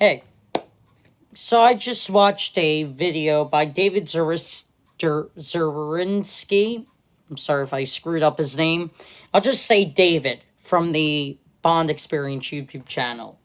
Hey, so I just watched a video by David Zurinsky. I'm sorry if I screwed up his name. I'll just say David from the Bond Experience YouTube channel.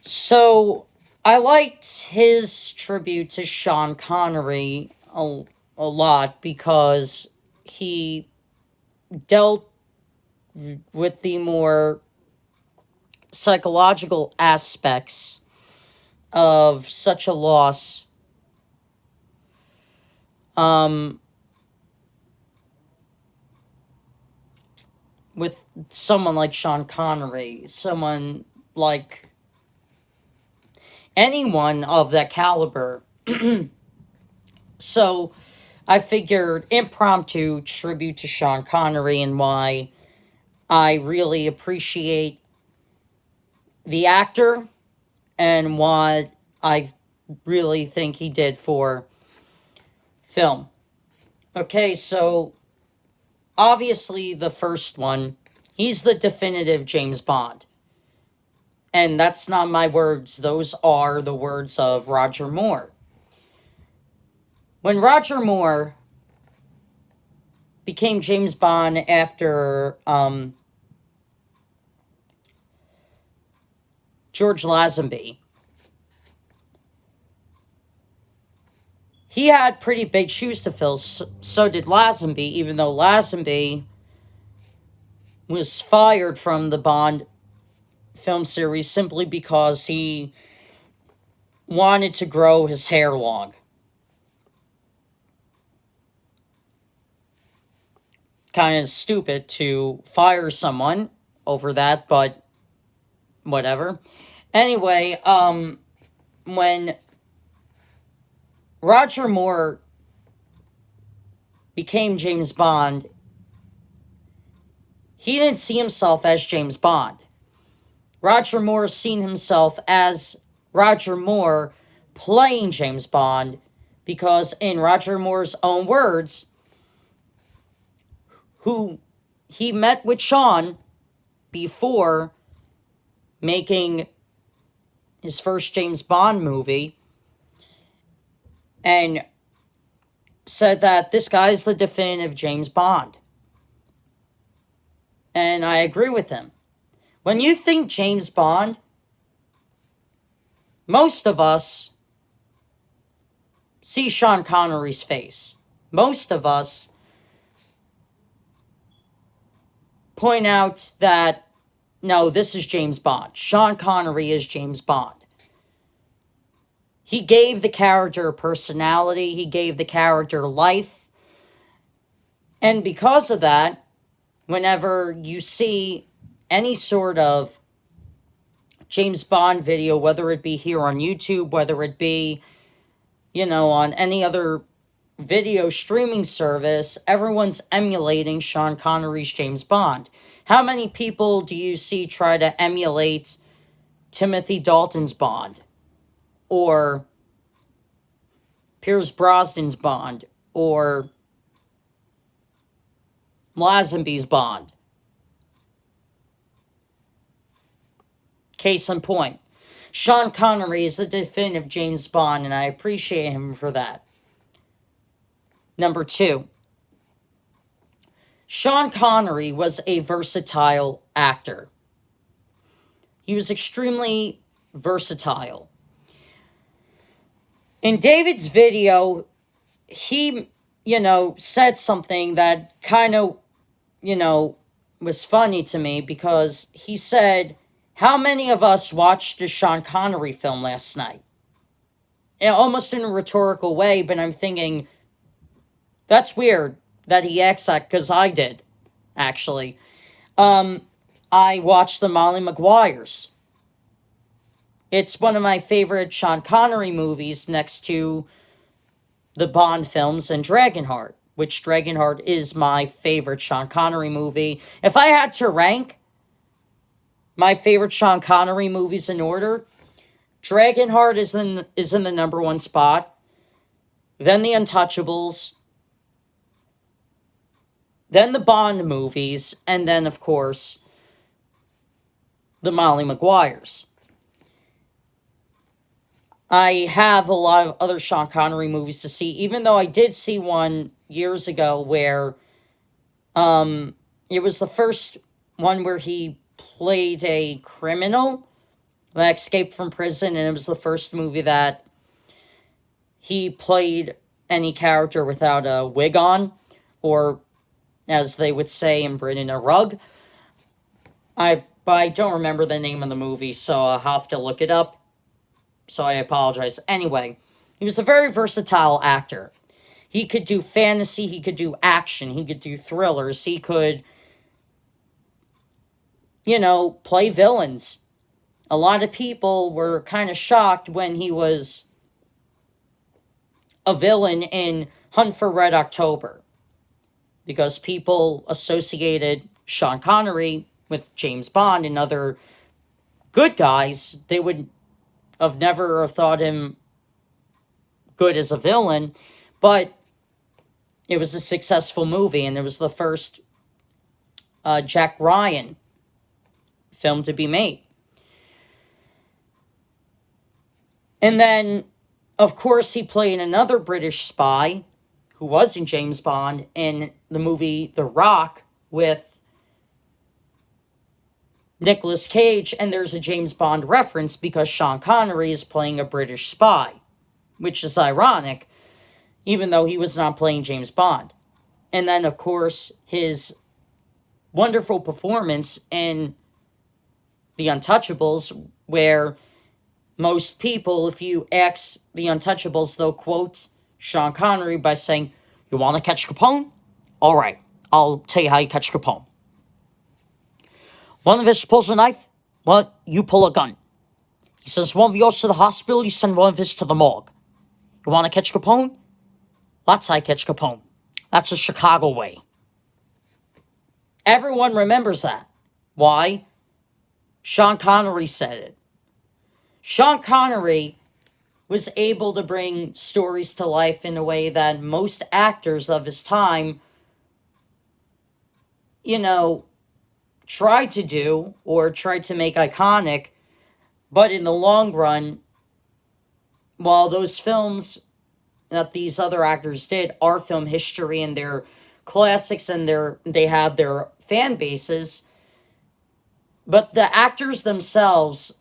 So I liked his tribute to Sean Connery a lot because he dealt with the more psychological aspects of such a loss, um, with someone like Sean Connery, someone like anyone of that caliber. So I figured impromptu tribute to Sean Connery and why I really appreciate the actor and what I really think he did for film. Okay, so obviously the first one, he's the definitive James Bond. And that's not my words, those are the words of Roger Moore. When Roger Moore became James Bond after George Lazenby, he had pretty big shoes to fill. So did Lazenby, even though Lazenby was fired from the Bond film series simply because he wanted to grow his hair long. Kind of stupid to fire someone over that, but whatever. Anyway, when Roger Moore became James Bond, he didn't see himself as James Bond. Roger Moore seen himself as Roger Moore playing James Bond because, in Roger Moore's own words, who he met with Sean before making his first James Bond movie and said that this guy's the definitive James Bond. And I agree with him. When you think James Bond, most of us see Sean Connery's face. Most of us point out that, no, this is James Bond. Sean Connery is James Bond. He gave the character personality. He gave the character life. And because of that, whenever you see any sort of James Bond video, whether it be here on YouTube, whether it be, on any other video streaming service, everyone's emulating Sean Connery's James Bond. How many people do you see try to emulate Timothy Dalton's Bond? Or Pierce Brosnan's Bond? Or Lazenby's Bond? Case in point, Sean Connery is the definitive James Bond, and I appreciate him for that. Number 2, Sean Connery was a versatile actor. He was extremely versatile. In David's video, he, said something that kind of, was funny to me because he said, how many of us watched a Sean Connery film last night? Almost in a rhetorical way, but I'm thinking, that's weird that he acts that, because I did, actually. I watched the Molly Maguires. It's one of my favorite Sean Connery movies next to the Bond films and Dragonheart, which Dragonheart is my favorite Sean Connery movie. If I had to rank my favorite Sean Connery movies in order, Dragonheart is in the number 1 spot, then the Untouchables, then the Bond movies, and then, of course, the Molly Maguires. I have a lot of other Sean Connery movies to see, even though I did see one years ago where it was the first one where he played a criminal that escaped from prison, and it was the first movie that he played any character without a wig on, or as they would say in Britain, a rug. But I don't remember the name of the movie, so I'll have to look it up. So I apologize. Anyway, he was a very versatile actor. He could do fantasy, he could do action, he could do thrillers, he could, play villains. A lot of people were kind of shocked when he was a villain in Hunt for Red October, because people associated Sean Connery with James Bond and other good guys. They would have never thought him good as a villain, but it was a successful movie, and it was the first Jack Ryan film to be made. And then, of course, he played another British spy who wasn't James Bond in the movie The Rock with Nicolas Cage, and there's a James Bond reference because Sean Connery is playing a British spy, which is ironic, even though he was not playing James Bond. And then, of course, his wonderful performance in The Untouchables, where most people, if you ask The Untouchables, they'll quote Sean Connery by saying, "You want to catch Capone? All right, I'll tell you how you catch Capone. One of us pulls a knife, well, you pull a gun. He sends one of yours to the hospital, you send one of his to the morgue. You want to catch Capone? That's how I catch Capone. That's the Chicago way." Everyone remembers that. Why? Sean Connery said it. Sean Connery was able to bring stories to life in a way that most actors of his time, tried to do or tried to make iconic. But in the long run, while those films that these other actors did are film history and they're classics and they have their fan bases, but the actors themselves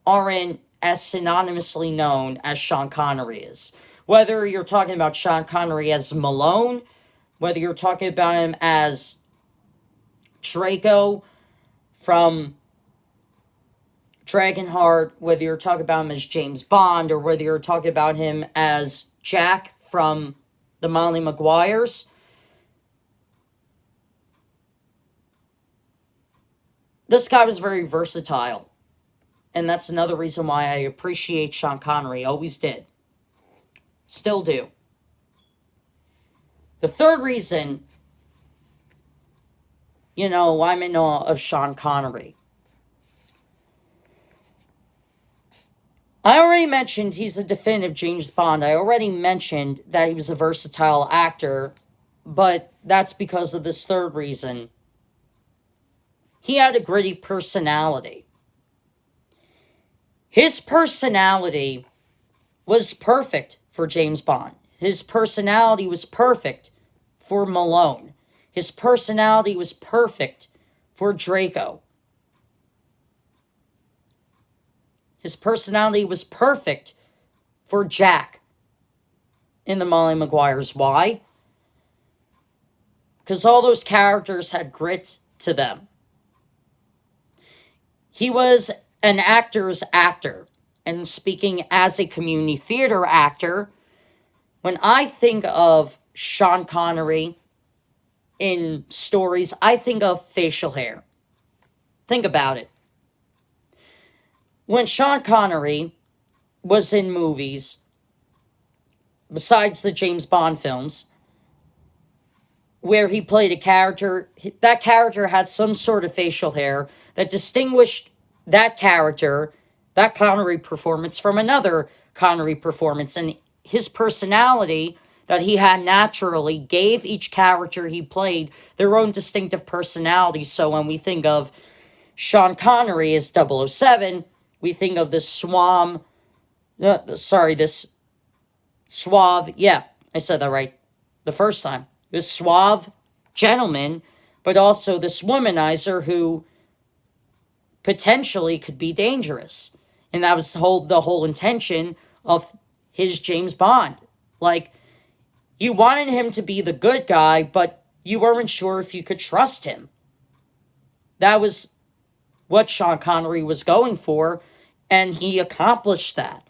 aren't as synonymously known as Sean Connery is. Whether you're talking about Sean Connery as Malone, whether you're talking about him as Draco from Dragonheart, whether you're talking about him as James Bond, or whether you're talking about him as Jack from the Molly Maguires, this guy was very versatile. And that's another reason why I appreciate Sean Connery. Always did. Still do. The third reason, I'm in awe of Sean Connery. I already mentioned he's the definitive James Bond. I already mentioned that he was a versatile actor, but that's because of this third reason. He had a gritty personality. His personality was perfect for James Bond. His personality was perfect for Malone. His personality was perfect for Draco. His personality was perfect for Jack in the Molly Maguires. Why? Because all those characters had grit to them. He was an actor's actor. And speaking as a community theater actor, when I think of Sean Connery in stories, I think of facial hair. Think about it. When Sean Connery was in movies, besides the James Bond films, where he played a character, that character had some sort of facial hair that distinguished that character, that Connery performance, from another Connery performance. And his personality that he had naturally gave each character he played their own distinctive personality. So when we think of Sean Connery as 007, we think of the suave, sorry, this suave, yeah, I said that right the first time. This suave gentleman, but also this womanizer who potentially could be dangerous. And that was the whole intention of his James Bond. Like, you wanted him to be the good guy, but you weren't sure if you could trust him. That was what Sean Connery was going for, and he accomplished that.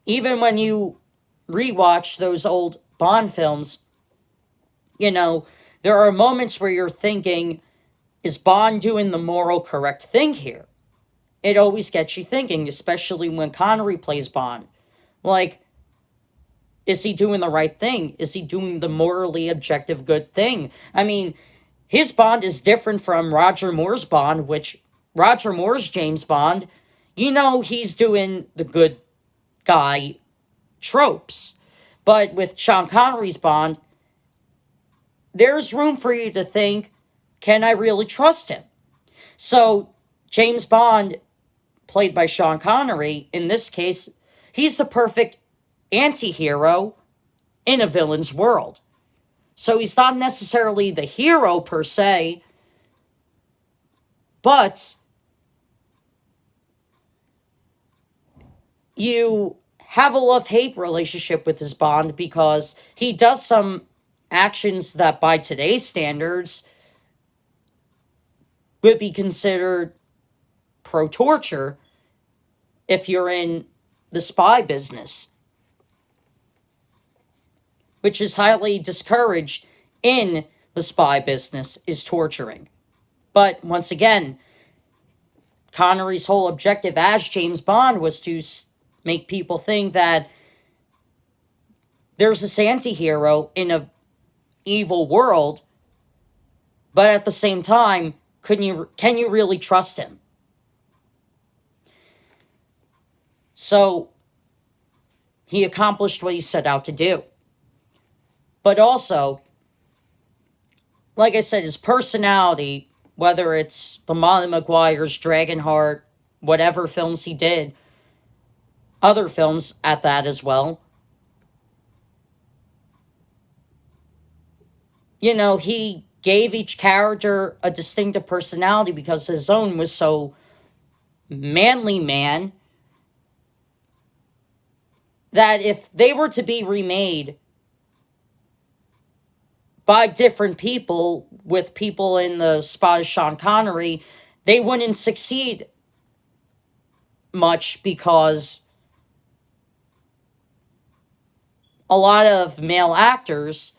Even when you rewatch those old Bond films, there are moments where you're thinking, is Bond doing the moral correct thing here? It always gets you thinking, especially when Connery plays Bond. Like, is he doing the right thing? Is he doing the morally objective good thing? I mean, his Bond is different from Roger Moore's Bond, which Roger Moore's James Bond, he's doing the good guy tropes. But with Sean Connery's Bond, there's room for you to think, can I really trust him? So, James Bond, played by Sean Connery, in this case, he's the perfect anti-hero in a villain's world. So he's not necessarily the hero per se, but you have a love-hate relationship with his Bond because he does some actions that by today's standards would be considered pro-torture if you're in the spy business, which is highly discouraged in the spy business, is torturing. But once again, Connery's whole objective as James Bond was to make people think that there's this anti-hero in an evil world, but at the same time, can you really trust him? So, he accomplished what he set out to do. But also, like I said, his personality, whether it's the Molly Maguire's, Dragonheart, whatever films he did, other films at that as well, he gave each character a distinctive personality because his own was so manly man that if they were to be remade by different people, with people in the spot of Sean Connery, they wouldn't succeed much because a lot of male actors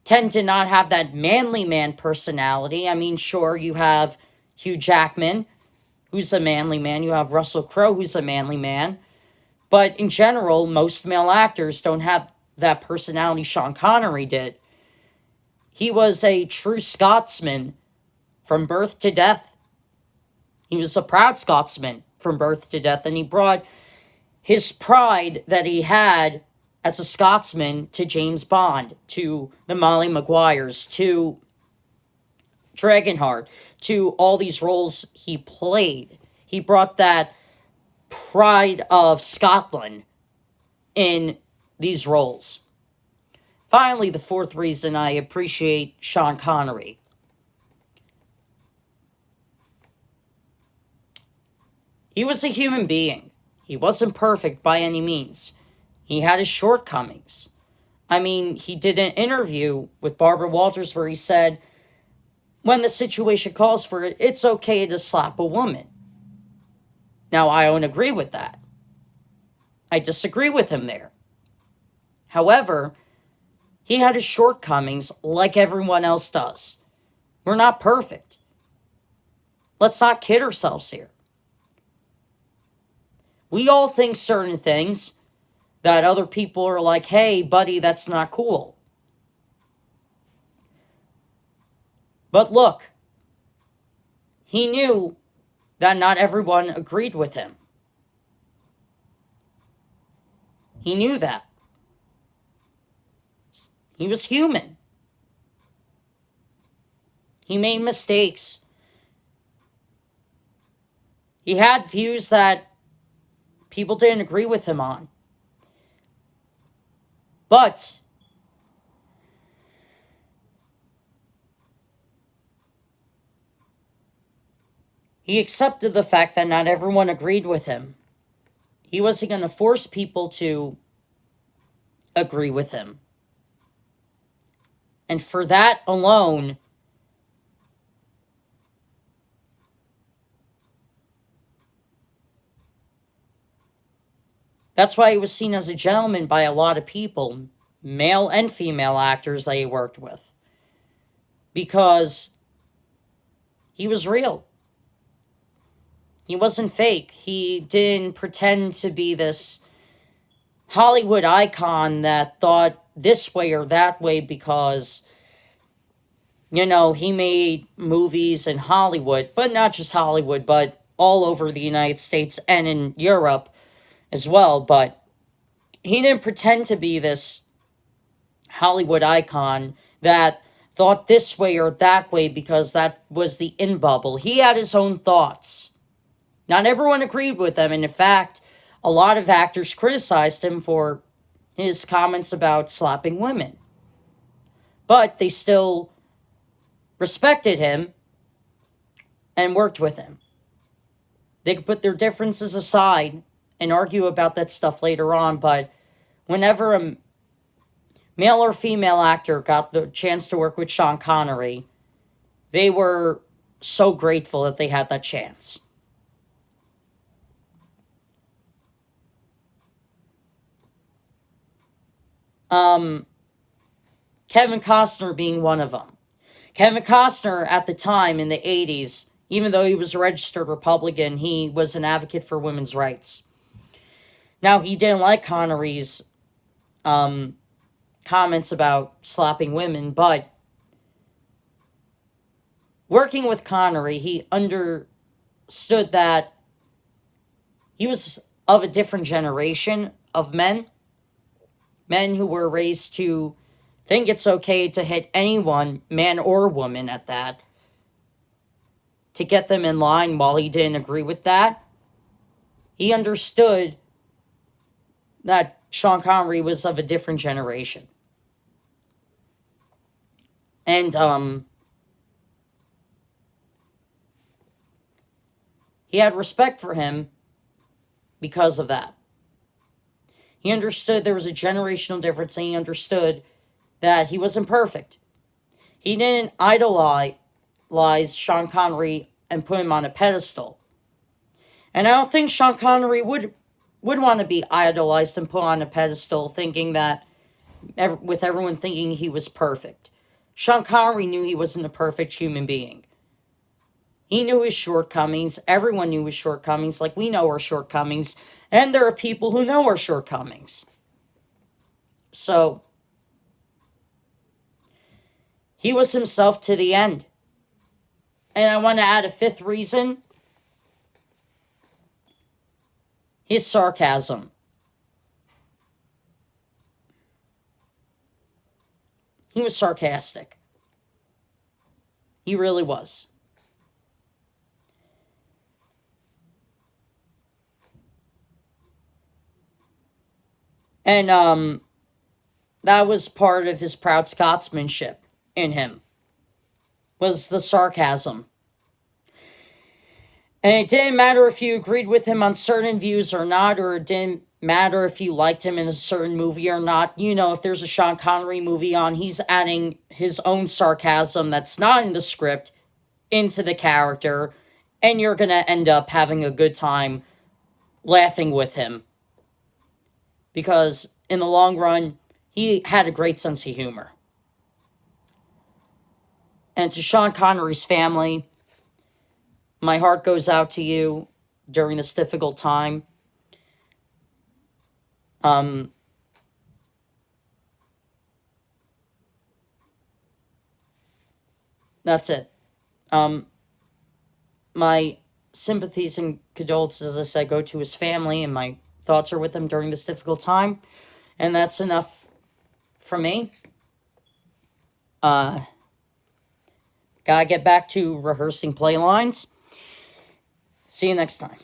tend to not have that manly man personality. I mean, sure, you have Hugh Jackman, who's a manly man. You have Russell Crowe, who's a manly man. But in general, most male actors don't have that personality Sean Connery did. He was a true Scotsman from birth to death. He was a proud Scotsman from birth to death, and he brought his pride that he had as a Scotsman to James Bond, to the Molly Maguires, to Dragonheart, to all these roles he played. He brought that pride of Scotland in these roles. Finally, the fourth reason I appreciate Sean Connery. He was a human being. He wasn't perfect by any means. He had his shortcomings. I mean, he did an interview with Barbara Walters where he said, when the situation calls for it, it's okay to slap a woman. Now, I don't agree with that. I disagree with him there. However, he had his shortcomings like everyone else does. We're not perfect. Let's not kid ourselves here. We all think certain things that other people are like, hey, buddy, that's not cool. But look, he knew that not everyone agreed with him. He knew that. He was human. He made mistakes. He had views that people didn't agree with him on. But he accepted the fact that not everyone agreed with him. He wasn't going to force people to agree with him. And for that alone, that's why he was seen as a gentleman by a lot of people, male and female actors that he worked with. Because he was real. He wasn't fake. He didn't pretend to be this Hollywood icon that thought this way or that way because, he made movies in Hollywood, but not just Hollywood, but all over the United States and in Europe as well. But he didn't pretend to be this Hollywood icon that thought this way or that way because that was the in bubble. He had his own thoughts. Not everyone agreed with him, and in fact, a lot of actors criticized him for his comments about slapping women. But they still respected him and worked with him. They could put their differences aside and argue about that stuff later on, but whenever a male or female actor got the chance to work with Sean Connery, they were so grateful that they had that chance. Kevin Costner being one of them. Kevin Costner at the time in the 80s, even though he was a registered Republican, he was an advocate for women's rights. Now, he didn't like Connery's comments about slapping women, but working with Connery, he understood that he was of a different generation of men who were raised to think it's okay to hit anyone, man or woman at that, to get them in line. While he didn't agree with that, he understood that Sean Connery was of a different generation. And he had respect for him because of that. He understood there was a generational difference, and he understood that he wasn't perfect. He didn't idolize Sean Connery and put him on a pedestal. And I don't think Sean Connery would want to be idolized and put on a pedestal, thinking that, with everyone thinking he was perfect. Sean Connery knew he wasn't a perfect human being. He knew his shortcomings. Everyone knew his shortcomings, like we know our shortcomings. And there are people who know our shortcomings. So, he was himself to the end. And I want to add a fifth reason. His sarcasm. He was sarcastic. He really was. And that was part of his proud Scotsmanship in him, was the sarcasm. And it didn't matter if you agreed with him on certain views or not, or it didn't matter if you liked him in a certain movie or not. If there's a Sean Connery movie on, he's adding his own sarcasm that's not in the script into the character, and you're going to end up having a good time laughing with him. Because in the long run, he had a great sense of humor. And to Sean Connery's family, my heart goes out to you during this difficult time. That's it. My sympathies and condolences, as I said, go to his family, and my thoughts are with him during this difficult time. And that's enough from me. Gotta get back to rehearsing play lines. See you next time.